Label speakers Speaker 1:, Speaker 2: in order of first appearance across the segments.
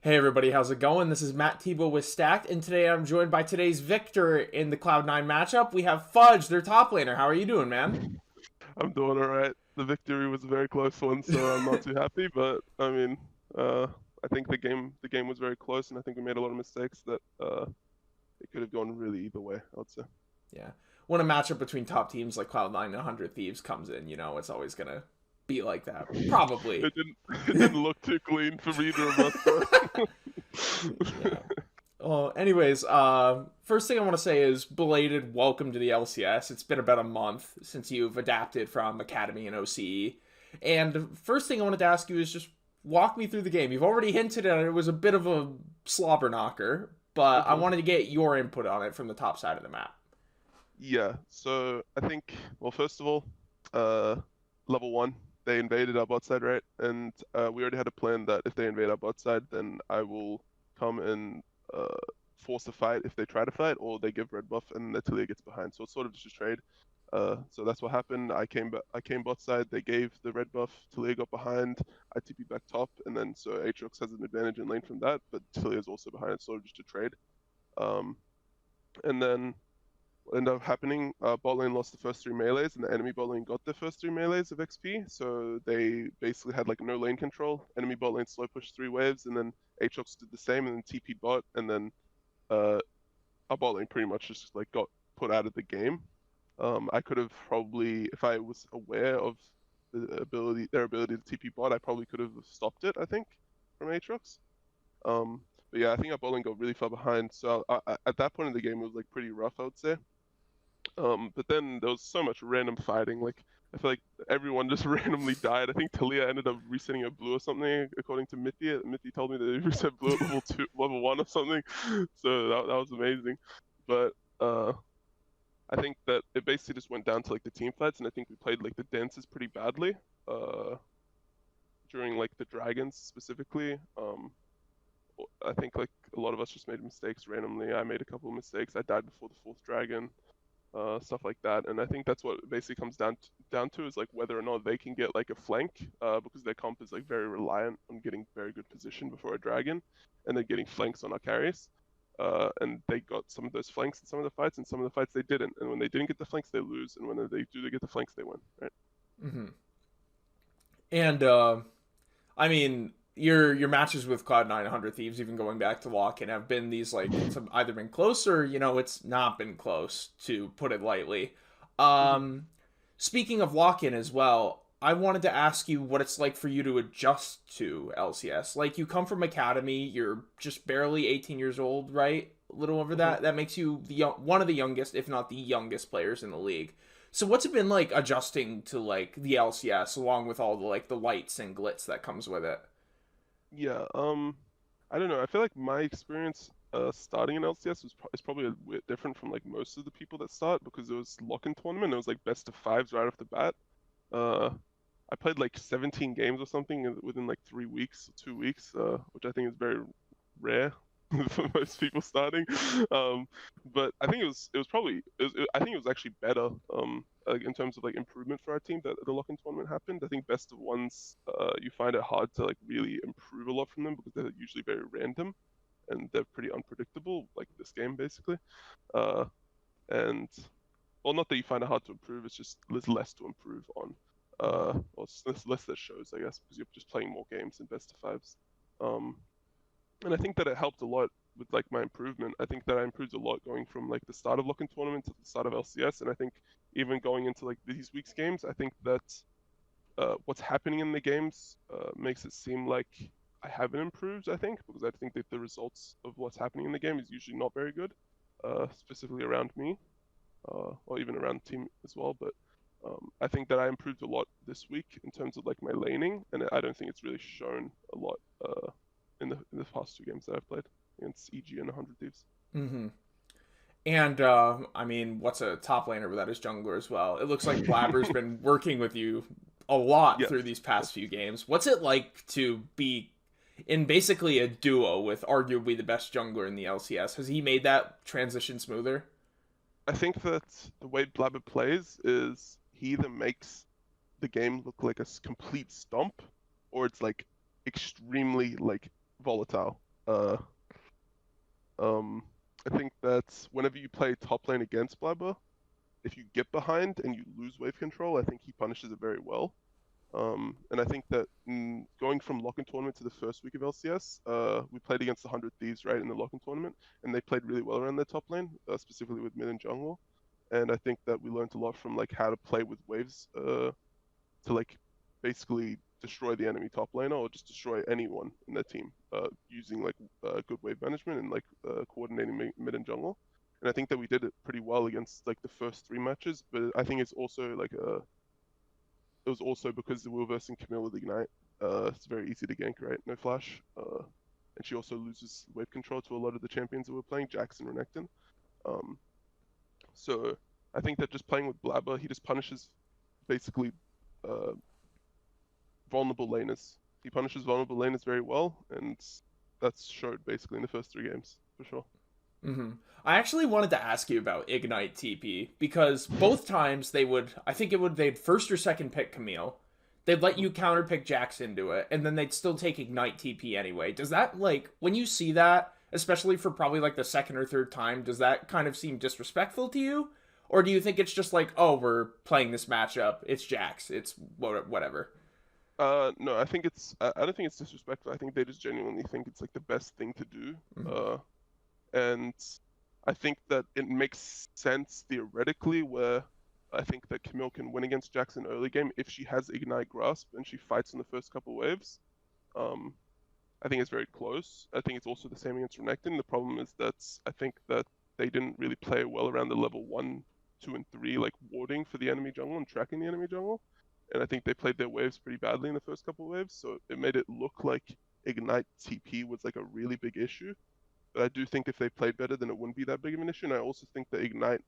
Speaker 1: Hey everybody, how's it going? This is Matt Tebow with Stacked, and today I'm joined by today's victor in the Cloud9 matchup. We have Fudge, their top laner. How are you doing, man?
Speaker 2: I'm doing all right. The victory was a very close one, so I'm not too happy. But I mean, uh, I think the game was very close, and I think we made a lot of mistakes that it could have gone really either way, I would say.
Speaker 1: Yeah. When a matchup between top teams like Cloud9 and 100 Thieves comes in, it's always gonna be like that. Probably.
Speaker 2: It didn't it didn't look too clean for either of us, though.
Speaker 1: Yeah. Well, anyways, first thing I want to say is belated welcome to the LCS. It's been about a month since you've adapted from Academy and OCE. And first thing I wanted to ask you is just walk me through the game. You've already hinted at it. It was a bit of a slobber knocker, but I
Speaker 2: Mhm.
Speaker 1: wanted to get your input on it from the top side of the map.
Speaker 2: Yeah, so I think, well, first of all, uh, level one, they invaded our bot side, right? And we already had a plan that if they invade our bot side, then I will come and force a fight if they try to fight, or they give red buff and Natalia gets behind. So it's sort of just a trade. So that's what happened. I came bot side. They gave the red buff. Talia got behind. I TP back top, and then so Aatrox has an advantage in lane from that, but Talia's also behind. It's sort of just a trade. Um, and then what ended up happening, bot lane lost the first three melees, and the enemy bot lane got the first three melees of XP. So they basically had like no lane control. Enemy bot lane slow pushed three waves, and then Aatrox did the same, and then TP bot, and then uh, our bot lane pretty much just like got put out of the game. I could have probably, if I was aware of their ability to TP bot, I probably could have stopped it. I think from Aatrox. But yeah, I think our bot lane got really far behind. So at that point in the game, it was like pretty rough, I would say. But then there was so much random fighting. Like I feel like everyone just randomly died. I think Talia ended up resetting her blue or something, according to Mithy. Mithy told me that he reset blue at level two, level one or something. So that was amazing. But I think that it basically just went down to like the team fights, and I think we played like the dances pretty badly. Uh, During like the dragons specifically. I think like a lot of us just made mistakes randomly. I made a couple of mistakes. I died before the fourth dragon, stuff like that. And I think that's what it basically comes down to is like whether or not they can get like a flank, because their comp is like very reliant on getting very good position before a dragon, and then getting flanks on our carries. And they got some of those flanks in some of the fights, and some of the fights they didn't. And when they didn't get the flanks, they lose. And when they do, they get the flanks, they win. Right?
Speaker 1: Mm-hmm. And I mean, your matches with Cloud9 100 Thieves, even going back to Lock-in, have been these like it's either been close or it's not been close, to put it lightly.
Speaker 2: Mm-hmm.
Speaker 1: Um, Speaking of Lock-in as well, I wanted to ask you what it's like for you to adjust to LCS. Like you come from Academy, you're just barely 18 years old, right? A little over
Speaker 2: Mm-hmm.
Speaker 1: that. That makes you one of the youngest, if not the youngest players in the league. So what's it been like adjusting to like the LCS along with all the like the lights and glitz that comes with it?
Speaker 2: Yeah, I don't know. I feel like my experience starting in LCS is probably a bit different from like most of the people that start because it was lock-in tournament. It was like best of fives right off the bat. Uh, I played like 17 games or something within like 3 weeks, 2 weeks, which I think is very rare for most people starting. Um, but I think it was probably I think it was actually better like in terms of like improvement for our team that the lock-in tournament happened. I think best of ones you find it hard to like really improve a lot from them because they're usually very random and they're pretty unpredictable, like this game basically. Uh, and well, not that you find it hard to improve, it's just there's less to improve on.
Speaker 1: Mm-hmm.
Speaker 2: Well, it's less that shows, I guess, because you're just playing more games in best of fives. Um, and I think that it helped a lot with like my improvement. I think that I improved a lot going from like the start of Lock-in Tournament to the start of LCS, and I think even going into like these week's games, I think that what's happening in the games makes it seem like I haven't improved. I think because I think that the results of what's happening in the game is usually not very good, specifically around me, or even around the team as well. But I think that I improved a lot this week in terms of like my laning, and I don't think it's really shown a lot in the past two games that I've played against EG and 100 Thieves.
Speaker 1: Mm-hmm. And I mean, what's a top laner without his jungler as well? It looks like Blabber's been working with you a lot
Speaker 2: Yes,
Speaker 1: through these
Speaker 2: yes.
Speaker 1: past few games. What's it like to be in basically a duo with arguably the best jungler in the LCS? Has he made that transition smoother?
Speaker 2: I think that the way Blabber plays is he either makes the game look like a complete stomp, or it's like extremely like volatile. Uh, um, I think that whenever you play top lane against blabber, if you get behind and you lose wave control, I think he punishes it very well. And I think that going from lock-in tournament to the first week of LCS, we played against the 100 Thieves, right, in the lock-in tournament, and they played really well around their top lane, specifically with mid and jungle. And I think that we learned a lot from like how to play with waves, to like basically destroy the enemy top laner or just destroy anyone in their team, using like good wave management and like coordinating mid and jungle. And I think that we did it pretty well against like the first three matches, but I think it's also like it was also because we were versing Camille with Ignite. It's very easy to gank, right? No flash. And she also loses wave control to a lot of the champions that we're playing, Jackson and Renekton. Um, so I think that just playing with Blabber, he just punishes basically uh, vulnerable laners. He punishes vulnerable laners very well, and that's showed basically in the first three games, for sure.
Speaker 1: I actually wanted to ask you about Ignite TP because both times they'd first or second pick Camille. They'd let you counter pick Jax into it, and then they'd still take Ignite TP anyway. Does that, like, when you see that, especially for probably like the second or third time, does that kind of seem disrespectful to you? Or do you think it's just like, oh, we're playing this matchup, it's Jax, it's whatever?
Speaker 2: No, I don't think it's disrespectful. I think they just genuinely think it's like the best thing to do.
Speaker 1: Mm-hmm.
Speaker 2: And I think that it makes sense theoretically where I think that Camille can win against Jackson early game if she has Ignite Grasp and she fights in the first couple waves. Um, I think it's very close. I think it's also the same against Renekton. The problem is that I think that they didn't really play well around the level 1, 2, and 3, like warding for the enemy jungle and tracking the enemy jungle. And I think they played their waves pretty badly in the first couple waves, so it made it look like Ignite TP was like a really big issue. But I do think if they played better, then it wouldn't be that big of an issue. And I also think that Ignite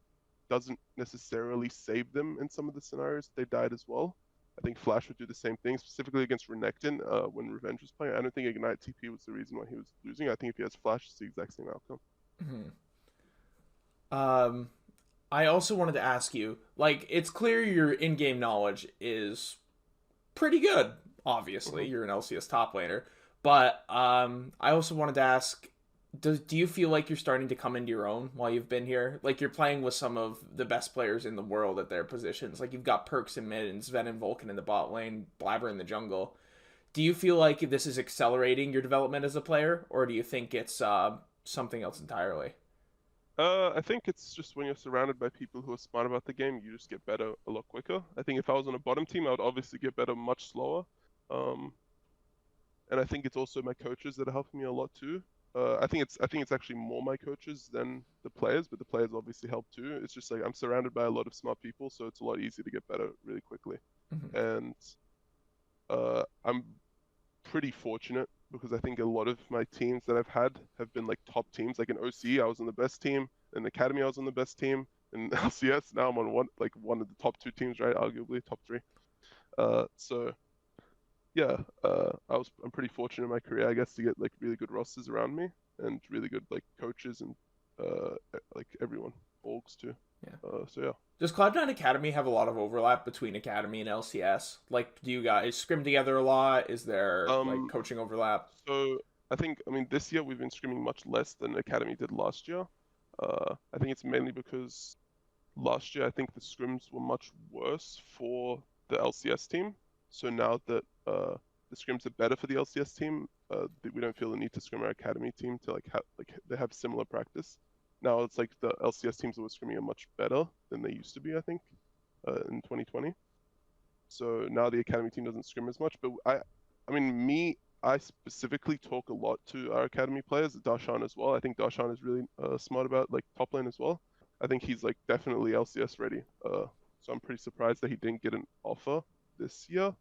Speaker 2: doesn't necessarily save them in some of the scenarios they died as well. I think Flash would do the same thing, specifically against Renekton when Revenge was playing. I don't think Ignite TP was the reason why he was losing. I think if he has Flash, it's the exact same outcome.
Speaker 1: Mm-hmm. Um, I also wanted to ask you, like, it's clear your in-game knowledge is pretty good. Obviously,
Speaker 2: Mm-hmm.
Speaker 1: you're an LCS top laner, but I also wanted to ask, do you feel like you're starting to come into your own while you've been here? Like you're playing with some of the best players in the world at their positions. Like you've got Perks in mid and Sven and Vulcan in the bot lane, Blabber in the jungle. Do you feel like this is accelerating your development as a player, or do you think it's something else entirely?
Speaker 2: I think it's just when you're surrounded by people who are smart about the game, you just get better a lot quicker. I think if I was on a bottom team, I would obviously get better much slower. Um, and I think it's also my coaches that are helping me a lot too. I think it's actually more my coaches than the players, but the players obviously help too. It's just like I'm surrounded by a lot of smart people, so it's a lot easier to get better really quickly.
Speaker 1: Mm-hmm.
Speaker 2: And I'm pretty fortunate because I think a lot of my teams that I've had have been like top teams. Like in OC, I was on the best team. In Academy, I was on the best team. In LCS, now I'm on one of the top two teams, right? Arguably top three. So yeah, I'm pretty fortunate in my career, I guess, to get like really good rosters around me and really good like coaches and like everyone, orgs too.
Speaker 1: Yeah.
Speaker 2: So yeah.
Speaker 1: Does Cloud9 Academy have a lot of overlap between Academy and LCS? Like, do you guys scrim together a lot? Is there like
Speaker 2: Um,
Speaker 1: coaching overlap?
Speaker 2: so I mean this year we've been scrimming much less than Academy did last year. I think it's mainly because last year I think the scrims were much worse for the LCS team. So now that the scrims are better for the LCS team, we don't feel the need to scrim our academy team to like they have similar practice. Now it's like the LCS teams that were scrimming are much better than they used to be, I think, in 2020. So now the academy team doesn't scrim as much. But I mean, I specifically talk a lot to our academy players, Darshan as well. I think Darshan is really smart about like top lane as well. I think he's like definitely LCS ready. So I'm pretty surprised that he didn't get an offer this year.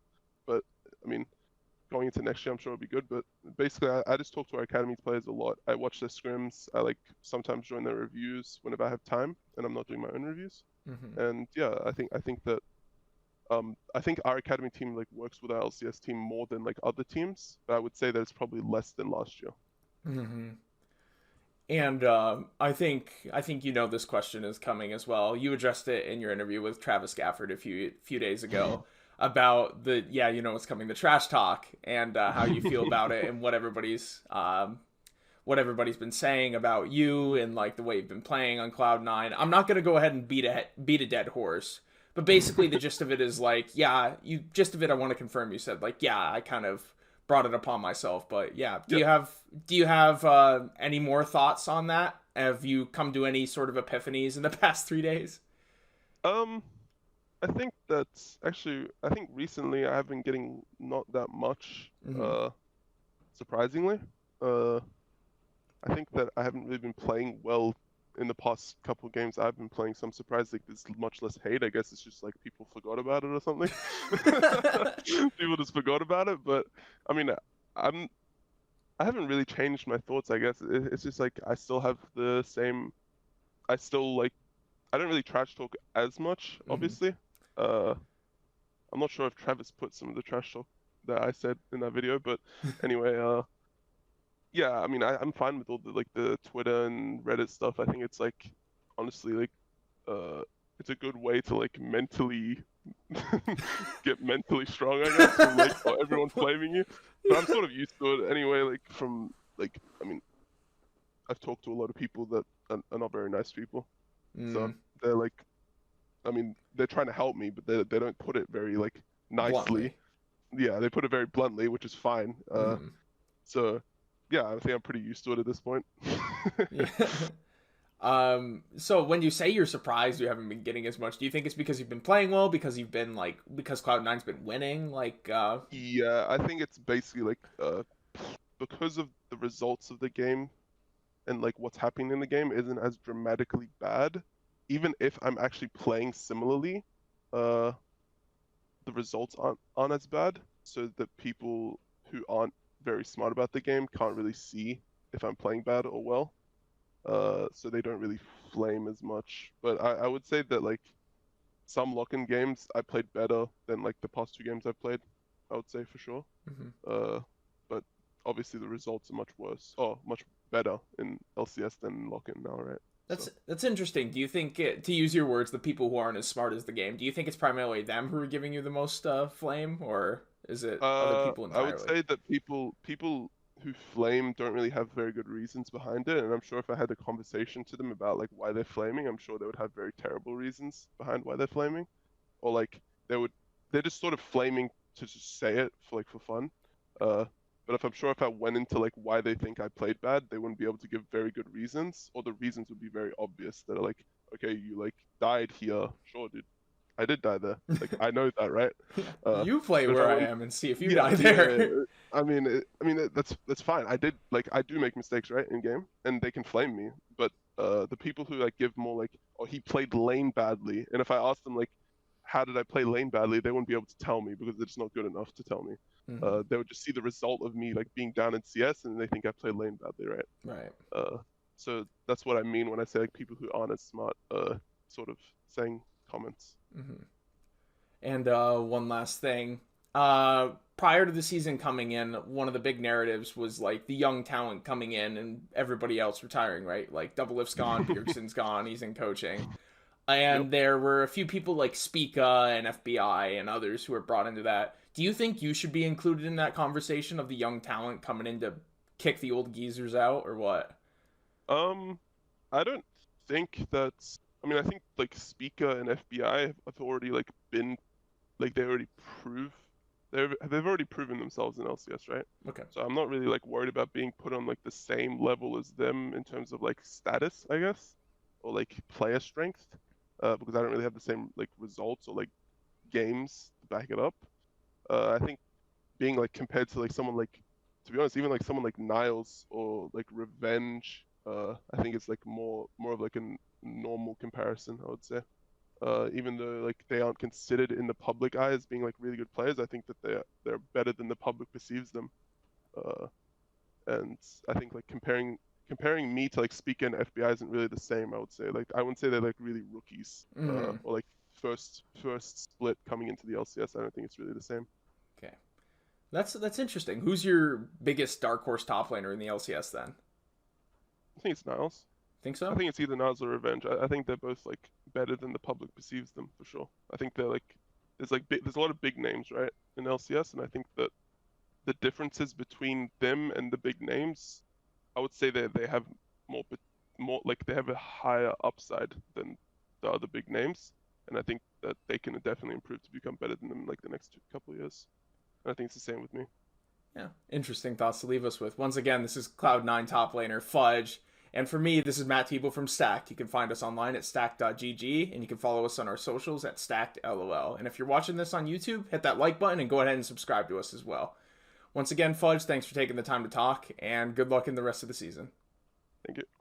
Speaker 2: But I mean, going into next year, I'm sure it'll be good. But basically, I just talk to our academy players a lot. I watch their scrims. I like sometimes join their reviews whenever I have time, and I'm not doing my own reviews.
Speaker 1: Mm-hmm.
Speaker 2: And yeah, I think that I think our academy team like works with our LCS team more than like other teams, but I would say that it's probably less than last year.
Speaker 1: Mm-hmm. And I think you know this question is coming as well. You addressed it in your interview with Travis Gafford a few days ago about the what's coming, the trash talk, and how you feel about it and what everybody's what everybody's been saying about you and like the way you've been playing on Cloud9. I'm not gonna go ahead and beat a dead horse, but basically the gist of it is like, yeah, I want to confirm you said like, yeah, I kind of brought it upon myself, but yeah,
Speaker 2: Yep.
Speaker 1: do you have any more thoughts on that? Have you come to any sort of epiphanies in the past 3 days?
Speaker 2: Um, I think that's actually, I think recently I have been getting not that much,
Speaker 1: Mm-hmm.
Speaker 2: surprisingly. Uh, I think that I haven't really been playing well in the past couple of games. I've been playing, so I'm surprised like there's much less hate. I guess it's just like people forgot about it or something. People just forgot about it, but I mean, I'm I haven't really changed my thoughts, I guess. It's just like I still have the same. I still like. I don't really trash talk as much,
Speaker 1: Mm-hmm.
Speaker 2: obviously. Uh, I'm not sure if Travis put some of the trash talk that I said in that video, but anyway, yeah. I mean, I'm fine with all the like the Twitter and Reddit stuff. I think it's like honestly like uh, it's a good way to like mentally get mentally strong, I guess, from like everyone flaming you. But I'm sort of used to it anyway. Like from like I mean I've talked to a lot of people that are not very nice people. So
Speaker 1: Mm,
Speaker 2: they're like, I mean, they're trying to help me, but they don't put it very like nicely.
Speaker 1: bluntly.
Speaker 2: Yeah, they put it very bluntly, which is fine.
Speaker 1: Mm-hmm.
Speaker 2: So yeah, I think I'm pretty used to it at this point.
Speaker 1: Yeah. So when you say you're surprised you haven't been getting as much, do you think it's because you've been playing well, because you've been like, because Cloud9's been winning? Like,
Speaker 2: Yeah, I think it's basically like because of the results of the game and like what's happening in the game isn't as dramatically bad. Even if I'm actually playing similarly, uh, the results aren't as bad, so that people who aren't very smart about the game can't really see if I'm playing bad or well. So they don't really flame as much. But I would say that like some lock-in games I played better than like the past two games I played. I would say for sure.
Speaker 1: mhm.
Speaker 2: Uh, but obviously the results are much worse, or much better in LCS than lock-in now, right? So.
Speaker 1: That's interesting. Do you think to use your words, the people who aren't as smart as the game? Do you think it's primarily them who are giving you the most flame, or is it other people
Speaker 2: I would
Speaker 1: entirely?
Speaker 2: say that people who flame don't really have very good reasons behind it, and I'm sure if I had a conversation to them about like why they're flaming, I'm sure they would have very terrible reasons behind why they're flaming, or like they would they're just sort of flaming to just say it for like for fun. Uh, but if I'm sure if I went into like why they think I played bad, they wouldn't be able to give very good reasons, or the reasons would be very obvious that are like, okay, you like died here, sure, dude, I did die there, like I know that, right?
Speaker 1: Yeah,
Speaker 2: Uh,
Speaker 1: you play
Speaker 2: but if I
Speaker 1: where I
Speaker 2: went
Speaker 1: am and see if you
Speaker 2: yeah,
Speaker 1: die
Speaker 2: yeah, yeah.
Speaker 1: there.
Speaker 2: That's fine. I did like I do make mistakes, right, in game, and they can flame me. But the people who like give more like, oh, he played lane badly, and if I asked them like, how did I play lane badly, they wouldn't be able to tell me because they're just not good enough to tell me.
Speaker 1: Hmm.
Speaker 2: They would just see the result of me like being down in CS, and they think I played lane badly, right?
Speaker 1: Right.
Speaker 2: Uh, so that's what I mean when I say like people who aren't as smart, sort of saying comments.
Speaker 1: Hmm. And one last thing. Prior to the season coming in, one of the big narratives was like the young talent coming in and everybody else retiring, right? Like Double Lift's gone, Bjergsen's gone, he's in coaching.
Speaker 2: Yep.
Speaker 1: And there were a few people like Spica and FBI and others who were brought into that. Do you think you should be included in that conversation of the young talent coming in to kick the old geezers out, or what?
Speaker 2: Um, I don't think that's. I mean, I think like Spica and FBI have already like been like they already prove they've already proven themselves in LCS, right?
Speaker 1: Okay.
Speaker 2: So I'm not really like worried about being put on like the same level as them in terms of like status, I guess, or like player strength, because I don't really have the same like results or like games to back it up. I think being like compared to like someone like, to be honest, even like someone like Niles or like Revenge, I think it's like more of like a normal comparison, I would say. Even though like they aren't considered in the public eye as being like really good players, I think that they're better than the public perceives them. Uh, and I think like comparing me to like Speaker and FBI isn't really the same. I would say like I wouldn't say they're like really rookies,
Speaker 1: Mm-hmm.
Speaker 2: or like first split coming into the LCS. I don't think it's really the same.
Speaker 1: Okay. That's interesting. Who's your biggest dark horse top laner in the LCS then?
Speaker 2: I think it's Niles.
Speaker 1: Think
Speaker 2: I
Speaker 1: so?
Speaker 2: think it's either Niles or Revenge. I think they're both like better than the public perceives them for sure. I think they're like there's a lot of big names right in LCS, and I think that the differences between them and the big names I would say that they have more like they have a higher upside than the other big names, and I think that they can definitely improve to become better than them like the next couple of years. And I think it's the same with me.
Speaker 1: Yeah, interesting thoughts to leave us with. Once again, this is Cloud9 top laner Fudge. And for me, this is Matt Teeble from Stacked. You can find us online at stacked.gg, and you can follow us on our socials at stackedlol. And if you're watching this on YouTube, hit that like button and go ahead and subscribe to us as well. Once again, Fudge, thanks for taking the time to talk, and good luck in the rest of the season.
Speaker 2: Thank you.